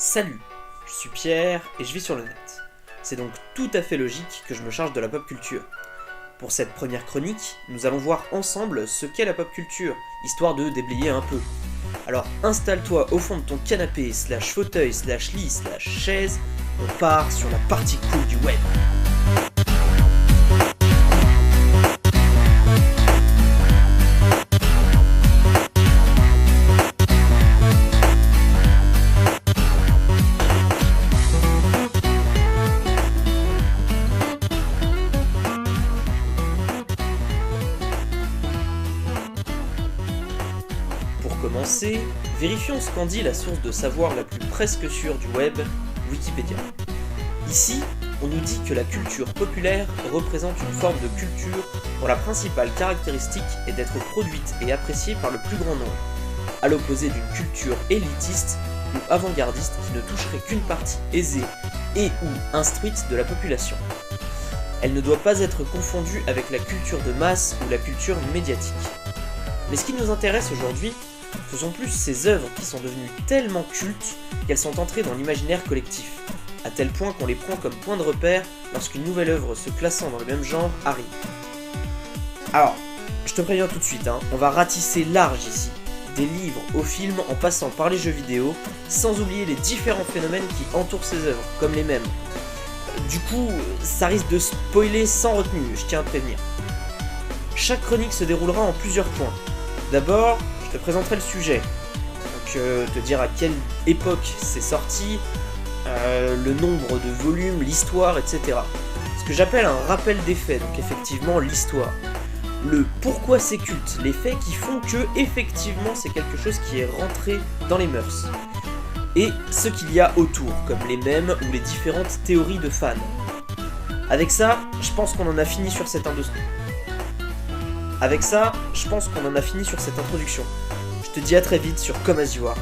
Salut, je suis Pierre et je vis sur le net. C'est donc tout à fait logique que je me charge de la pop culture. Pour cette première chronique, nous allons voir ensemble ce qu'est la pop culture, histoire de déblayer un peu. Alors installe-toi au fond de ton canapé, fauteuil, lit, chaise, on part sur la partie cool du web. Pour commencer, vérifions ce qu'en dit la source de savoir la plus presque sûre du web, Wikipédia. Ici, on nous dit que la culture populaire représente une forme de culture dont la principale caractéristique est d'être produite et appréciée par le plus grand nombre, à l'opposé d'une culture élitiste ou avant-gardiste qui ne toucherait qu'une partie aisée et ou instruite de la population. Elle ne doit pas être confondue avec la culture de masse ou la culture médiatique. Mais ce qui nous intéresse aujourd'hui, ce sont plus ces œuvres qui sont devenues tellement cultes qu'elles sont entrées dans l'imaginaire collectif, à tel point qu'on les prend comme point de repère lorsqu'une nouvelle œuvre se classant dans le même genre arrive. Alors, je te préviens tout de suite, on va ratisser large ici, des livres aux films en passant par les jeux vidéo, sans oublier les différents phénomènes qui entourent ces œuvres, comme les mèmes. Du coup, ça risque de spoiler sans retenue, je tiens à te prévenir. Chaque chronique se déroulera en plusieurs points. D'abord, je te présenterai le sujet, donc te dire à quelle époque c'est sorti, le nombre de volumes, l'histoire, etc. Ce que j'appelle un rappel des faits, donc effectivement l'histoire. Le pourquoi c'est culte, les faits qui font que effectivement c'est quelque chose qui est rentré dans les mœurs. Et ce qu'il y a autour, comme les mèmes ou les différentes théories de fans. Avec ça, je pense qu'on en a fini sur cette introduction. Je te dis à très vite sur Come As You Are.